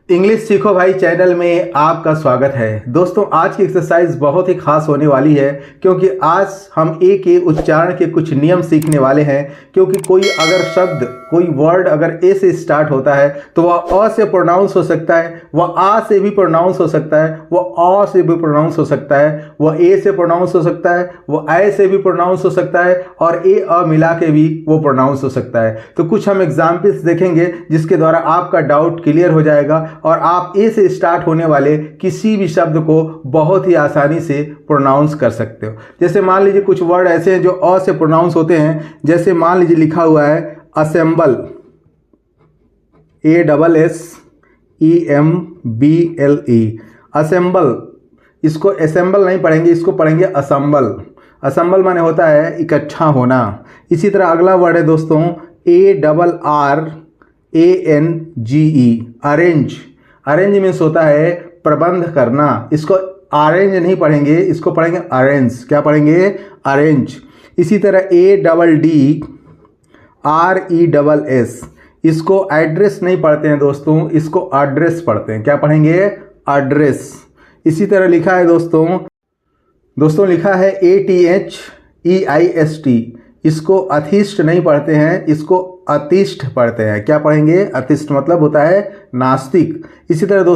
English सीखो भाई channel में आपका स्वागत है। दोस्तों आज की एक्सरसाइज बहुत ही खास होने वाली है क्योंकि आज हम ए के उच्चारण के कुछ नियम सीखने वाले हैं। क्योंकि कोई अगर शब्द कोई वर्ड अगर ए से स्टार्ट होता है तो वह अ से प्रोनाउंस हो सकता है, वह आ से भी प्रोनाउंस हो सकता है, वह अ से भी प्रोनाउंस हो सकता है, वह ए से प्रोनाउंस हो सकता है, वह ऐ से भी प्रोनाउंस हो सकता है और ए अ मिला के भी वो प्रोनाउंस हो सकता है। तो कुछ हम एग्जाम्पल्स देखेंगे जिसके द्वारा आपका डाउट क्लियर हो जाएगा और आप ए से स्टार्ट होने वाले किसी भी शब्द को बहुत ही आसानी से प्रोनाउंस कर सकते हो। जैसे मान लीजिए कुछ वर्ड ऐसे हैं जो अ से प्रोनाउंस होते हैं। जैसे मान लीजिए लिखा हुआ है असेंबल, ASSEMBLE, असेंबल। इसको असेंबल नहीं पढ़ेंगे, इसको पढ़ेंगे असम्बल। असम्बल माने होता है इकट्ठा होना। इसी तरह अगला वर्ड है दोस्तों ARRANGE, अरेंज। अरेंज मीन्स होता है प्रबंध करना। इसको अरेंज नहीं पढ़ेंगे, इसको पढ़ेंगे अरेंज। क्या पढ़ेंगे? अरेंज। इसी तरह ADDRESS, इसको एड्रेस नहीं पढ़ते हैं दोस्तों, इसको एड्रेस पढ़ते हैं। क्या पढ़ेंगे? एड्रेस। इसी तरह लिखा है दोस्तों लिखा है ATHEIST, इसको अतिष्ठ नहीं पढ़ते हैं, इसको अतिष्ठ पढ़ते हैं। क्या पढ़ेंगे? अतिष्ठ मतलब होता है नास्तिक। इसी तरह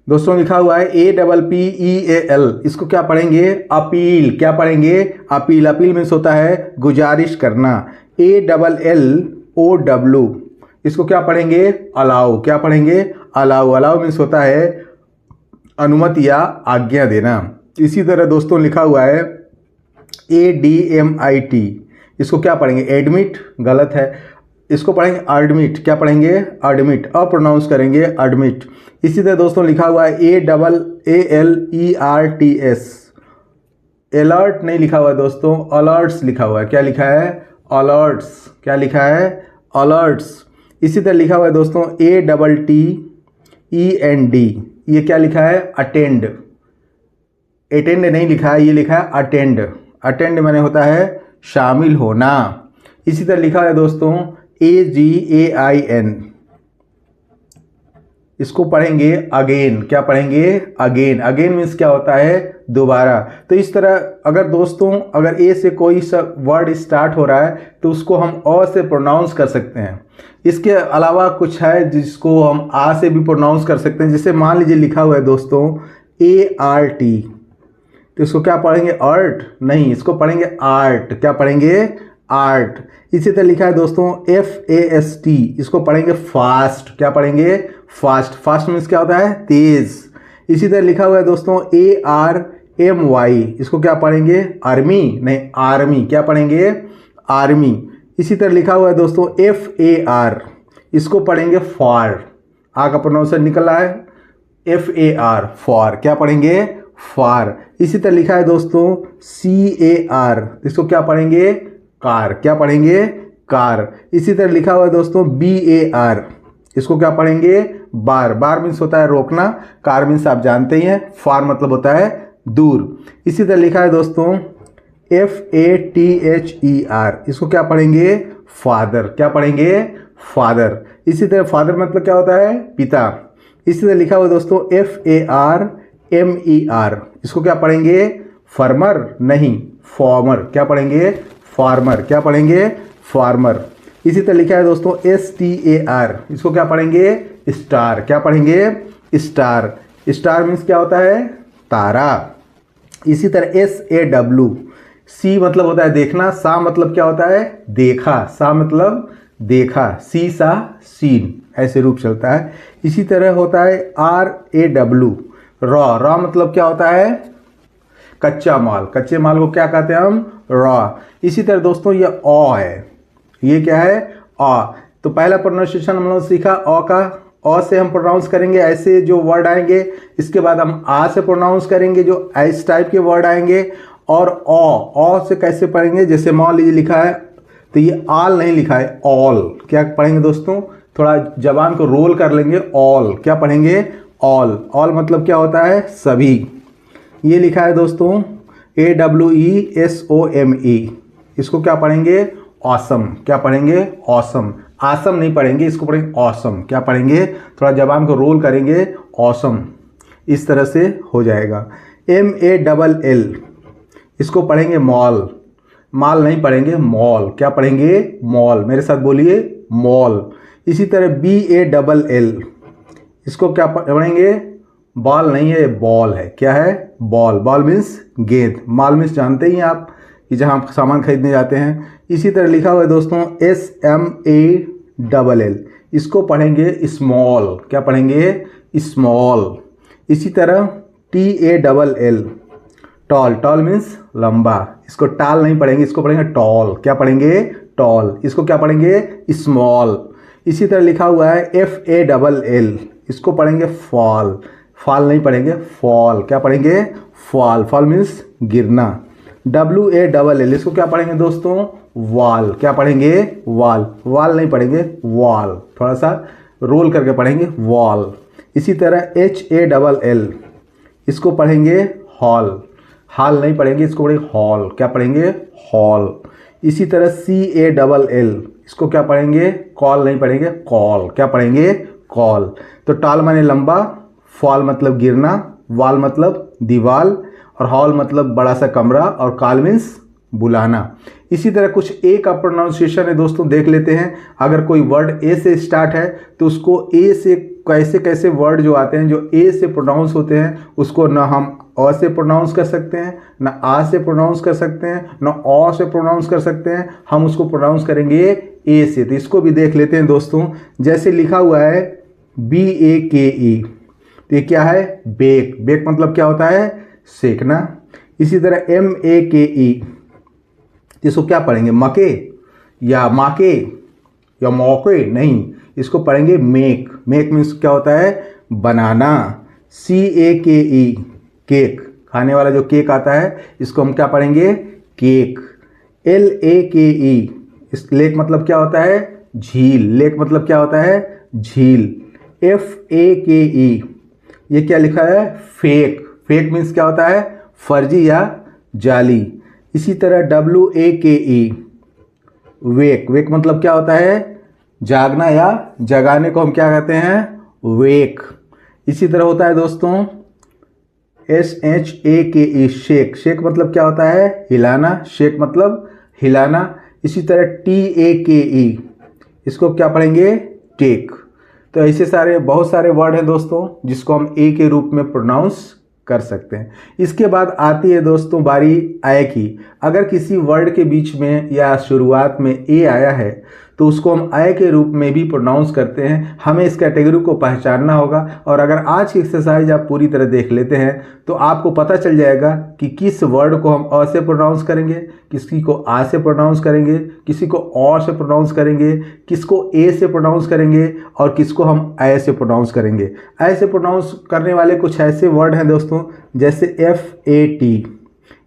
दोस्तों लिखा हुआ है APPEAL, इसको क्या पढ़ेंगे? अपील। क्या पढ़ेंगे? अपील। अपील मीन्स होता है गुजारिश करना। ALLOW, इसको क्या पढ़ेंगे? अलाउ। क्या पढ़ेंगे? अलाउ। अलाउ मीन्स होता है अनुमति या आज्ञा देना। इसी तरह दोस्तों लिखा हुआ है ADMIT, इसको क्या पढ़ेंगे? एडमिट। गलत है, इसको पढ़ेंगे एडमिट। क्या पढ़ेंगे? एडमिट। अप्रोनाउंस करेंगे एडमिट। इसी तरह दोस्तों लिखा हुआ है ALLERTS, अलर्ट नहीं लिखा हुआ है दोस्तों, अलर्ट्स लिखा हुआ है। क्या लिखा है? अलर्ट्स। क्या लिखा है? अलर्ट्स। इसी तरह लिखा हुआ है दोस्तों ATTEND, ये क्या लिखा है? अटेंड। अटेंड नहीं लिखा है, ये लिखा है अटेंड। अटेंड माने होता है शामिल होना। इसी तरह लिखा है दोस्तों AGAIN, इसको पढ़ेंगे अगेन। क्या पढ़ेंगे? अगेन। अगेन मीन्स क्या होता है? दोबारा। तो इस तरह अगर दोस्तों अगर ए से कोई सा वर्ड स्टार्ट हो रहा है तो उसको हम अ से प्रोनाउंस कर सकते हैं। इसके अलावा कुछ है जिसको हम आ से भी प्रोनाउंस कर सकते हैं। जैसे मान लीजिए लिखा हुआ है दोस्तों ART, तो इसको क्या पढ़ेंगे? अर्ट नहीं, इसको पढ़ेंगे आर्ट। क्या पढ़ेंगे? आर्ट। इसी तरह लिखा है दोस्तों FAST, इसको पढ़ेंगे फास्ट। क्या पढ़ेंगे? फास्ट। फास्ट मीन्स क्या होता है? तेज। इसी तरह लिखा हुआ है दोस्तों ARMY, इसको क्या पढ़ेंगे? आर्मी नहीं, आर्मी। क्या पढ़ेंगे? आर्मी। इसी तरह लिखा हुआ है दोस्तों FAR, इसको पढ़ेंगे फॉर। आ का प्रोनाउंसिएशन निकल रहा है FAR, फॉर। क्या पढ़ेंगे? फार। इसी तरह लिखा है दोस्तों CAR, इसको क्या पढ़ेंगे? कार। क्या पढ़ेंगे? कार। इसी तरह लिखा हुआ है दोस्तों BAR, इसको क्या पढ़ेंगे? बार। बार मीन्स होता है रोकना, कार मीन्स आप जानते ही हैं, फार मतलब होता है दूर। इसी तरह लिखा है दोस्तों FATHER, इसको क्या पढ़ेंगे? फादर। क्या पढ़ेंगे? फादर। इसी तरह फादर मतलब क्या होता है? पिता। इसी तरह लिखा हुआ है दोस्तों FARMER, इसको क्या पढ़ेंगे? फार्मर नहीं, फॉर्मर। क्या पढ़ेंगे? फार्मर। क्या पढ़ेंगे? फार्मर। इसी तरह लिखा है दोस्तों STAR, इसको क्या पढ़ेंगे? स्टार। क्या पढ़ेंगे? स्टार। स्टार मीन्स क्या होता है? तारा। इसी तरह SAW, सी मतलब होता है देखना, सा मतलब क्या होता है? देखा। सा मतलब देखा, सी सा सीन, ऐसे रूप चलता है। इसी तरह होता है RAW, रॉ। रॉ मतलब क्या होता है? कच्चा माल। कच्चे माल को क्या कहते हैं हम? रॉ। इसी तरह दोस्तों ये अ है, ये क्या है? अ। तो पहला प्रोनाउंसिएशन हम लोग सीखा अ का। अ से हम प्रोनाउंस करेंगे ऐसे जो वर्ड आएंगे। इसके बाद हम आ से प्रोनाउंस करेंगे जो इस टाइप के वर्ड आएंगे। और अ से कैसे पढ़ेंगे? जैसे मान लीजिए लिखा है तो ये आल नहीं लिखा है, ऑल। क्या पढ़ेंगे दोस्तों? थोड़ा जबान को रोल कर लेंगे, ऑल। क्या पढ़ेंगे? ऑल। ऑल मतलब क्या होता है? सभी। ये लिखा है दोस्तों AWESOME, इसको क्या पढ़ेंगे? ऑसम। क्या पढ़ेंगे? ऑसम। आसम नहीं पढ़ेंगे, इसको पढ़ेंगे ऑसम। क्या पढ़ेंगे, थोड़ा जबान को रोल करेंगे, ऑसम, इस तरह से हो जाएगा। MALL, इसको पढ़ेंगे मॉल, माल नहीं पढ़ेंगे, मॉल। क्या पढ़ेंगे, मॉल। मेरे साथ बोलिए, मॉल। इसी तरह BALL, इसको क्या पढ़ेंगे, बॉल नहीं है, बॉल है। क्या है, बॉल। बॉल मीन्स गेंद, माल मीन्स जानते ही हैं आप कि जहाँ आप सामान खरीदने जाते हैं। इसी तरह लिखा हुआ है दोस्तों SMALL, इसको पढ़ेंगे स्मॉल। क्या पढ़ेंगे, स्मॉल। इसी तरह TALL, टॉल, टॉल मीन्स लंबा, इसको टाल नहीं पढ़ेंगे, इसको पढ़ेंगे टॉल। क्या पढ़ेंगे, टॉल। इसको क्या पढ़ेंगे, स्मॉल। इसी तरह लिखा हुआ है FALL, इसको पढ़ेंगे फॉल, फॉल नहीं पढ़ेंगे, फॉल। क्या पढ़ेंगे, फॉल, फॉल मीन्स गिरना। WALL, इसको क्या पढ़ेंगे दोस्तों, वॉल। क्या पढ़ेंगे, वॉल, वॉल नहीं पढ़ेंगे, वॉल, थोड़ा सा रोल करके पढ़ेंगे, वॉल। इसी तरह HALL, इसको पढ़ेंगे हॉल, हॉल नहीं पढ़ेंगे, इसको पढ़ेंगे हॉल। क्या पढ़ेंगे, हॉल। इसी तरह CALL, इसको क्या पढ़ेंगे, कॉल नहीं पढ़ेंगे, कॉल। क्या पढ़ेंगे, कॉल। तो टॉल माने लंबा, फॉल मतलब गिरना, वॉल मतलब दीवाल, और हॉल मतलब बड़ा सा कमरा, और कॉल मीन्स बुलाना। इसी तरह कुछ ए का प्रोनाउंसिएशन है दोस्तों, देख लेते हैं। अगर कोई वर्ड ए से स्टार्ट है तो उसको ए से कैसे कैसे वर्ड जो आते हैं जो ए से प्रोनाउंस होते हैं उसको ना हम अ से प्रोनाउंस कर सकते हैं, ना आ से प्रोनाउंस कर सकते हैं, ना औ से प्रोनाउंस कर सकते हैं, हम उसको प्रोनाउंस करेंगे ए से। तो इसको भी देख लेते हैं दोस्तों। जैसे लिखा हुआ है BAKE, तो ये क्या है, बेक। बेक मतलब क्या होता है, सेकना। इसी तरह MAKE, इसको क्या पढ़ेंगे, मके या माके या मौके, नहीं, इसको पढ़ेंगे मेक। मेक मीन्स क्या होता है, बनाना। CAKE, केक, खाने वाला जो केक आता है इसको हम क्या पढ़ेंगे, केक। LAKE, इस लेक मतलब क्या होता है, झील। लेक मतलब क्या होता है, झील। FAKE, ये क्या लिखा है, फेक। फेक मीन्स क्या होता है, फर्जी या जाली। इसी तरह WAKE, वेक। वेक मतलब क्या होता है, जागना या जगाने को हम क्या कहते हैं, वेक। इसी तरह होता है दोस्तों SHAKE, शेक। शेक मतलब क्या होता है, हिलाना। शेक मतलब हिलाना। इसी तरह TAKE, इसको क्या पढ़ेंगे, टेक। तो ऐसे सारे बहुत सारे वर्ड हैं दोस्तों जिसको हम ए के रूप में प्रोनाउंस कर सकते हैं। इसके बाद आती है दोस्तों बारी आय की। अगर किसी वर्ड के बीच में या शुरुआत में ए आया है तो उसको हम आय के रूप में भी प्रोनाउंस करते हैं। हमें इस कैटेगरी को पहचानना होगा, और अगर आज की एक्सरसाइज आप पूरी तरह देख लेते हैं तो आपको पता चल जाएगा कि किस वर्ड को हम अ से प्रोनाउंस करेंगे, किसी को आ से प्रोनाउंस करेंगे, किसी को और से प्रोनाउंस करेंगे, किसको ए से प्रोनाउंस करेंगे, और किसको हम ऐ से प्रोनाउंस करेंगे। ऐ से प्रोनाउंस करने वाले कुछ ऐसे वर्ड हैं दोस्तों, जैसे FAT,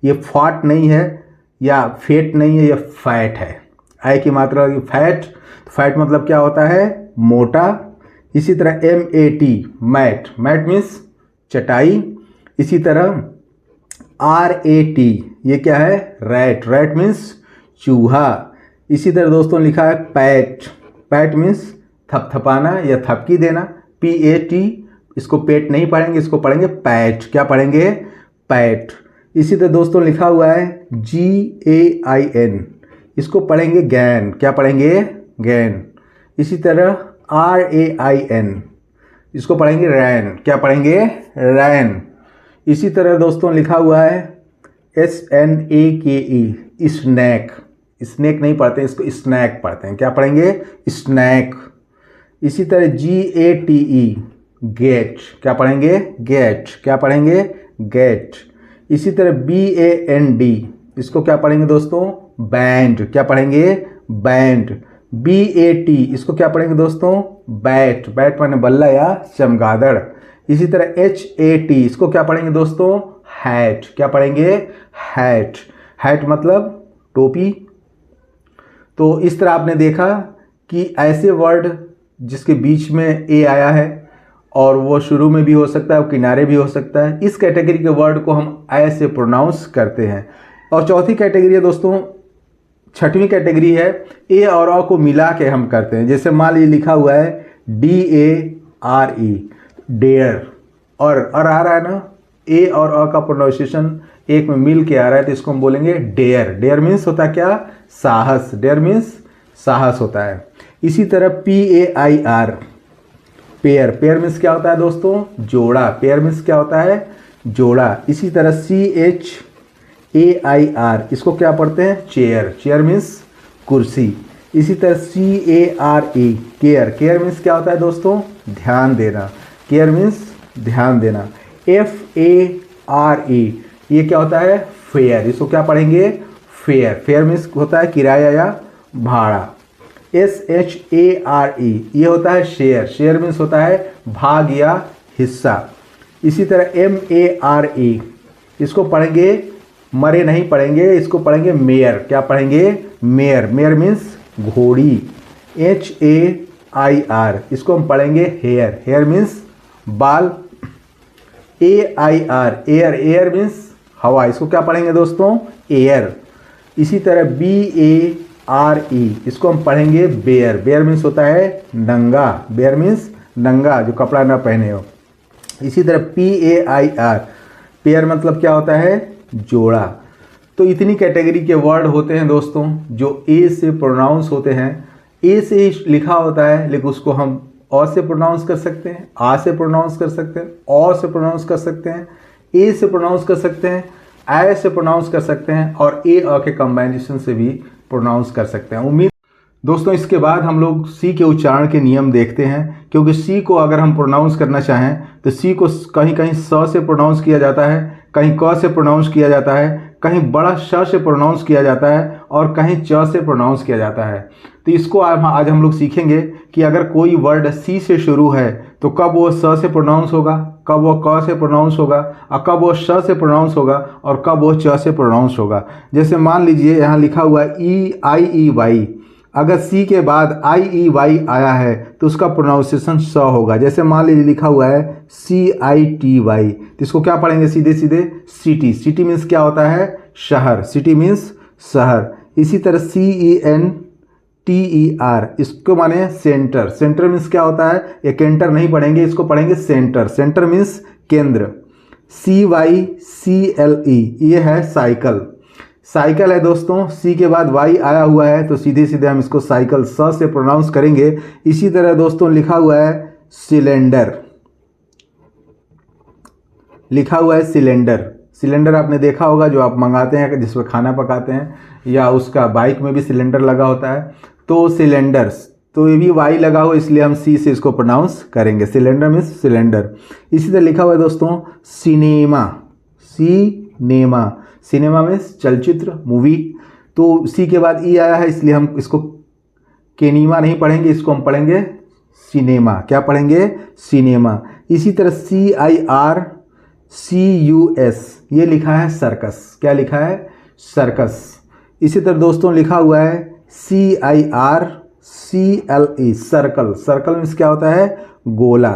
ये फॉट नहीं है या फेट नहीं है, ये फैट है। आई की मात्रा फैट। फैट मतलब क्या होता है, मोटा। इसी तरह MAT, मैट। मैट मीन्स चटाई। इसी तरह RAT, ये क्या है, रैट। रैट मीन्स चूहा। इसी तरह दोस्तों लिखा है पैट। पैट मीन्स थपथपाना या थपकी देना। PAT, इसको पेट नहीं पढ़ेंगे, इसको पढ़ेंगे पैट। क्या पढ़ेंगे, पैट। इसी तरह दोस्तों लिखा हुआ है GAIN, इसको पढ़ेंगे गैन। क्या पढ़ेंगे, गैन। इसी तरह RAIN, इसको पढ़ेंगे रैन। क्या पढ़ेंगे, रैन। इसी तरह दोस्तों लिखा हुआ है SNAKE, स्नैक। स्नैक नहीं पढ़ते हैं, इसको स्नैक पढ़ते हैं। क्या पढ़ेंगे, स्नैक। इसी तरह GATE, गेट। क्या पढ़ेंगे, गेट। क्या पढ़ेंगे, गेट। इसी तरह BAND, इसको क्या पढ़ेंगे दोस्तों, बैंड। क्या पढ़ेंगे, बैंड। BAT, इसको क्या पढ़ेंगे दोस्तों, बैट। बैट माने बल्ला या चमगादड़। इसी तरह HAT, इसको क्या पढ़ेंगे दोस्तों, हैट। क्या पढ़ेंगे, हैट। हैट मतलब टोपी। तो इस तरह आपने देखा कि ऐसे वर्ड जिसके बीच में ए आया है और वो शुरू में भी हो सकता है और किनारे भी हो सकता है, इस कैटेगरी के वर्ड को हम ऐ से प्रोनाउंस करते हैं। और चौथी कैटेगरी है दोस्तों छठवीं कैटेगरी है ए और अ को मिला के हम करते हैं। जैसे मान लीजिए लिखा हुआ है DARE, डेयर, और आ रहा है ना, ए और अ का प्रोनाउंसिएशन एक में मिल के आ रहा है, तो इसको हम बोलेंगे डेयर। डेयर मीन्स होता है क्या? साहस। डेयर मीन्स साहस होता है। इसी तरह PAIR, पेयर। पेयर मीन्स क्या होता है दोस्तों? जोड़ा। पेयर मीन्स क्या होता है? जोड़ा। इसी तरह CHAIR, इसको क्या पढ़ते हैं? चेयर। चेयर मीन्स कुर्सी। इसी तरह CARE, केयर। केयर मीन्स क्या होता है दोस्तों? ध्यान देना। केयर मीन्स ध्यान देना। FARE, ये क्या होता है? फेयर। इसको क्या पढ़ेंगे? फेयर। फेयर मीन्स होता है किराया या भाड़ा। SHARE, ये होता है शेयर। शेयर मीन्स होता है भाग या हिस्सा। इसी तरह MARE, इसको पढ़ेंगे, मरे नहीं पढ़ेंगे, इसको पढ़ेंगे मेयर। क्या पढ़ेंगे? मेयर। मेयर मीन्स घोड़ी। HAIR, इसको हम पढ़ेंगे हेयर। हेयर मीन्स बाल। AIR, air. एयर मीन्स हवा। इसको क्या पढ़ेंगे दोस्तों? एयर। इसी तरह BARE, इसको हम पढ़ेंगे बेयर। बेयर मीन्स होता है नंगा। बेयर मीन्स नंगा, जो कपड़ा ना पहने हो। इसी तरह PAIR, पेयर मतलब क्या होता है? जोड़ा। तो इतनी कैटेगरी के वर्ड होते हैं दोस्तों जो ए से प्रोनाउंस होते हैं। ए से लिखा होता है, लेकिन उसको हम अ से प्रोनाउंस कर सकते हैं, आ से प्रोनाउंस कर सकते हैं, औ से प्रोनाउंस कर सकते हैं, ए से प्रोनाउंस कर सकते हैं, आई से प्रोनाउंस कर सकते हैं, और ए अ के कम्बाइनेशन से भी प्रोनाउंस कर सकते हैं। उम्मीद दोस्तों, इसके बाद हम लोग सी के उच्चारण के नियम देखते हैं, क्योंकि सी को अगर हम प्रोनाउंस करना चाहें तो सी को कहीं कहीं स से प्रोनाउंस किया जाता है, कहीं क से प्रोनाउंस किया जाता है, कहीं बड़ा श से प्रोनाउंस किया जाता है, और कहीं च से प्रोनाउंस किया जाता है। तो इसको आज हम लोग सीखेंगे कि अगर कोई वर्ड सी से शुरू है तो कब वो स से प्रोनाउंस होगा, कब वो क से प्रोनाउंस होगा, और कब वो श से प्रोनाउंस होगा, और कब वो च से प्रोनाउंस होगा। जैसे मान लीजिए यहाँ लिखा हुआ है EIEY, अगर सी के बाद IEY आया है तो उसका प्रोनाउंसिएशन स होगा। जैसे मान लीजिए लिखा हुआ है CITY, तो इसको क्या पढ़ेंगे? सीधे सीधे सिटी। सिटी मीन्स क्या होता है? शहर। सिटी मीन्स शहर। इसी तरह CENTER, इसको माने सेंटर। सेंटर मीन्स क्या होता है? ये केंटर नहीं पढ़ेंगे, इसको पढ़ेंगे सेंटर। सेंटर मीन्स केंद्र। CYCLE, ये है साइकिल। साइकिल है दोस्तों, सी के बाद वाई आया हुआ है तो सीधे सीधे हम इसको साइकिल स से प्रोनाउंस करेंगे। इसी तरह दोस्तों लिखा हुआ है सिलेंडर। लिखा हुआ है सिलेंडर। सिलेंडर आपने देखा होगा, जो आप मंगाते हैं जिसमें खाना पकाते हैं, या उसका बाइक में भी सिलेंडर लगा होता है, तो सिलेंडर्स। तो ये भी वाई लगा हो, इसलिए हम सी से इसको प्रोनाउंस करेंगे। Cylinder means cylinder. इसी तरह लिखा हुआ है दोस्तों सिनेमा। सिनेमा। सिनेमा मीन्स चलचित्र, मूवी। तो सी के बाद ई आया है, इसलिए हम इसको केनीमा नहीं पढ़ेंगे, इसको हम पढ़ेंगे सिनेमा। क्या पढ़ेंगे? सिनेमा। इसी तरह CIRCUS, ये लिखा है सर्कस। क्या लिखा है? सर्कस। इसी तरह दोस्तों लिखा हुआ है CIRCLE, सर्कल। सर्कल मीन्स क्या होता है? गोला।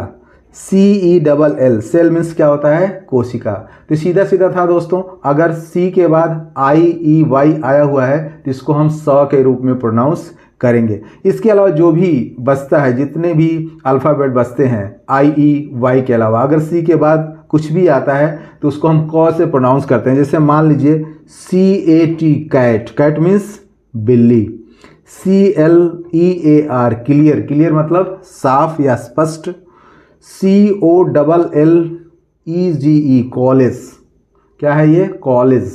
CELL, सेल मीन्स क्या होता है? कोशिका। तो सीधा सीधा था दोस्तों। अगर सी के बाद IEY आया हुआ है तो इसको हम स के रूप में प्रोनाउंस करेंगे। इसके अलावा जो भी बचता है, जितने भी अल्फ़ाबेट बचते हैं IEY के अलावा, अगर सी के बाद कुछ भी आता है तो उसको हम क से प्रोनाउंस करते हैं। जैसे मान लीजिए CAT, कैट। कैट मीन्स बिल्ली। CLEAR, clear. क्लियर मतलब साफ या स्पष्ट। COLLEGE, college. क्या है ये? कॉलेज।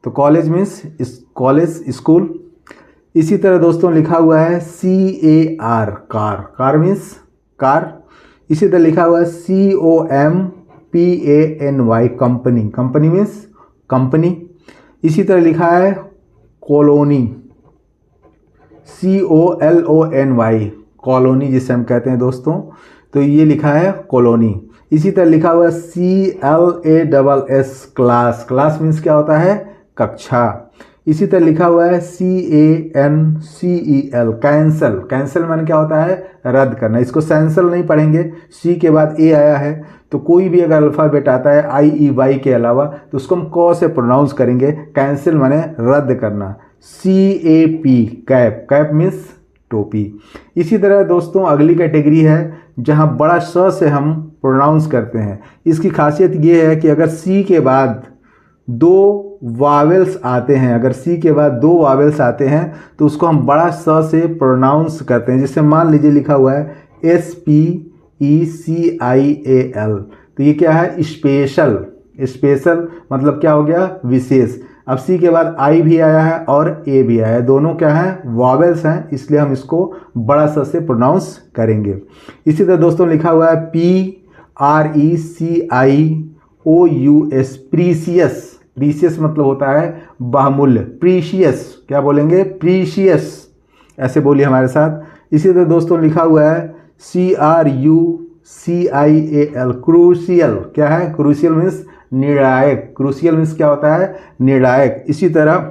तो कॉलेज मीन्स कॉलेज, स्कूल। इसी तरह दोस्तों लिखा हुआ है CAR, car. Car means car. इसी तरह लिखा हुआ है COMPANY, company. Company means company. इसी तरह लिखा है कॉलोनी। COLONY, कॉलोनी जिसे हम कहते हैं दोस्तों, तो ये लिखा है कॉलोनी। इसी तरह लिखा हुआ है CLASS, क्लास। क्लास मीन्स क्या होता है? कक्षा। इसी तरह लिखा हुआ है CANCEL, कैंसल। कैंसल माने क्या होता है? रद्द करना। इसको सेंसल नहीं पढ़ेंगे, सी के बाद ए आया है तो कोई भी अगर अल्फ़ाबेट आता है IEY के अलावा तो उसको हम क से प्रोनाउंस करेंगे। कैंसिल माने रद्द करना। CAP कैप, कैप मीन्स टोपी। इसी तरह दोस्तों अगली कैटेगरी है जहां बड़ा स से हम प्रोनाउंस करते हैं। इसकी खासियत ये है कि अगर सी के बाद दो वावेल्स आते हैं, अगर सी के बाद दो वावेल्स आते हैं तो उसको हम बड़ा स से प्रोनाउंस करते हैं। जैसे मान लीजिए लिखा हुआ है SPECIAL, तो ये क्या है? स्पेशल। स्पेशल मतलब क्या हो गया? विशेष। अब सी के बाद आई भी आया है और ए भी आया है, दोनों क्या है? वावेल्स हैं, इसलिए हम इसको बड़ा स से प्रोनाउंस करेंगे। इसी तरह दोस्तों लिखा हुआ है PRECIOUS, प्रीसियस। प्रीसियस मतलब होता है बहुमूल्य। प्रीशियस, क्या बोलेंगे? प्रीशियस, ऐसे बोलिए हमारे साथ। इसी तरह दोस्तों लिखा हुआ है CRUCIAL, क्रूशियल। क्या है? क्रूशियल मीन्स निर्णायक। क्रूशियल मीन्स क्या होता है? निर्णायक। इसी तरह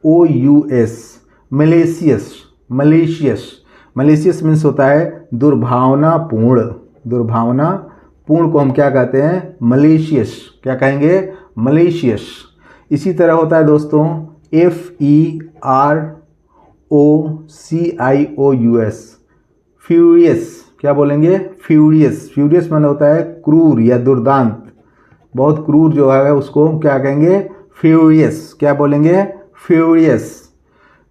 MALICIOUS, malicious. Malicious, malicious means होता है दुर्भावनापूर्ण। दुर्भावनापूर्ण को हम क्या कहते हैं? मलेशियस। क्या कहेंगे? मलेशियस। इसी तरह होता है दोस्तों FEROCIOUS, फ्यूरियस। क्या बोलेंगे? फ्यूरियस। फ्यूरियस मतलब होता है क्रूर या दुर्दांत, बहुत क्रूर जो है उसको क्या कहेंगे? फ्यूरियस। क्या बोलेंगे? फ्यूरियस।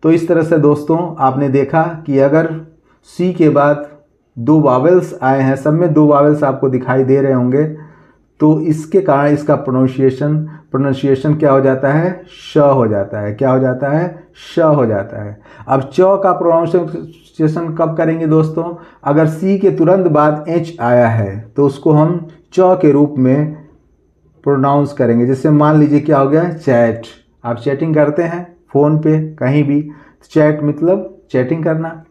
तो इस तरह से दोस्तों आपने देखा कि अगर सी के बाद दो वावेल्स आए हैं, सब में दो वावेल्स आपको दिखाई दे रहे होंगे, तो इसके कारण इसका प्रोनाउंसिएशन क्या हो जाता है? श हो जाता है। क्या हो जाता है? श हो जाता है। अब च का प्रोनाउंसिएशन कब करेंगे दोस्तों? अगर सी के तुरंत बाद एच आया है तो उसको हम च के रूप में प्रोनाउंस करेंगे। जैसे मान लीजिए क्या हो गया? चैट। आप चैटिंग करते हैं फ़ोन पे कहीं भी, चैट मतलब चैटिंग करना।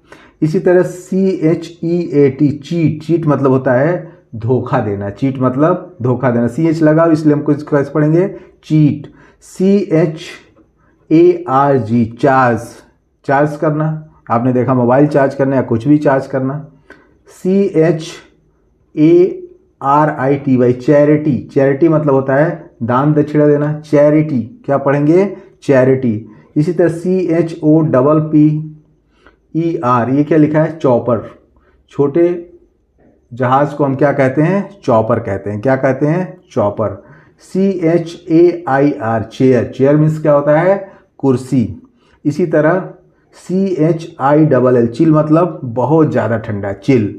इसी तरह CHEAT, चीट। चीट मतलब होता है धोखा देना। चीट मतलब धोखा देना। CH लगाओ इसलिए हमको इसको कैसे पढ़ेंगे? चीट। CHARG, charge. चार्ज करना, आपने देखा मोबाइल चार्ज करना या कुछ भी चार्ज करना। CHARITY, charity. चैरिटी मतलब होता है दान दक्षिणा देना। चैरिटी, क्या पढ़ेंगे? चैरिटी। इसी तरह CHOPPER, ये क्या लिखा है? चॉपर। छोटे जहाज को हम क्या कहते हैं? चॉपर कहते हैं। क्या कहते हैं? Chopper. CHAIR, chair. Chair means क्या होता है? कुर्सी। इसी तरह CHILL, चिल मतलब बहुत ज़्यादा ठंडा। चिल।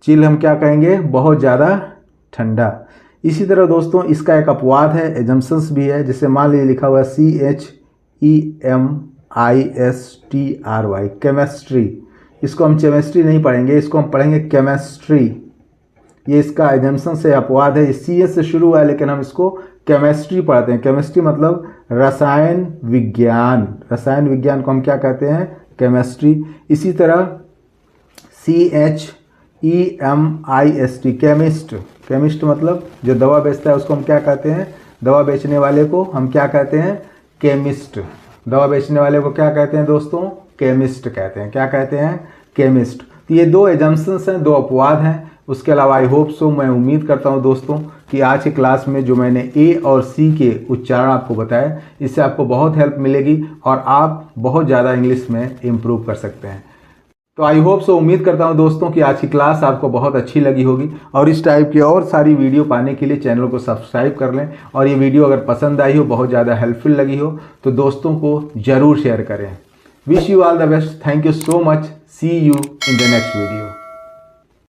चिल हम क्या कहेंगे? बहुत ज़्यादा ठंडा। इसी तरह दोस्तों इसका एक अपवाद है, एजम्पशंस भी है। जैसे मान लीजिए लिखा हुआ है CHEMISTRY, केमिस्ट्री। इसको हम केमिस्ट्री नहीं पढ़ेंगे, इसको हम पढ़ेंगे केमिस्ट्री। ये इसका एजम्पशन से अपवाद है। CS से शुरू हुआ है लेकिन हम इसको केमिस्ट्री पढ़ते हैं। केमिस्ट्री मतलब रसायन विज्ञान। रसायन विज्ञान को हम क्या कहते हैं? केमिस्ट्री। इसी तरह CHEMIST, केमिस्ट। केमिस्ट मतलब जो दवा बेचता है उसको हम क्या कहते हैं? दवा बेचने वाले को हम क्या कहते हैं? केमिस्ट। दवा बेचने वाले को क्या कहते हैं दोस्तों? केमिस्ट कहते हैं। क्या कहते हैं? केमिस्ट। तो ये दो एजम्पशंस हैं, दो अपवाद हैं। उसके अलावा आई होप सो, मैं उम्मीद करता हूं दोस्तों कि आज की क्लास में जो मैंने ए और सी के उच्चारण आपको बताए, इससे आपको बहुत हेल्प मिलेगी और आप बहुत ज़्यादा इंग्लिश में इम्प्रूव कर सकते हैं। तो आई होप सो, उम्मीद करता हूं दोस्तों कि आज की क्लास आपको बहुत अच्छी लगी होगी और इस टाइप की और सारी वीडियो पाने के लिए चैनल को सब्सक्राइब कर लें। और ये वीडियो अगर पसंद आई हो, बहुत ज़्यादा हेल्पफुल लगी हो, तो दोस्तों को ज़रूर शेयर करें। Wish you all the best. Thank you so much. See you in the next video.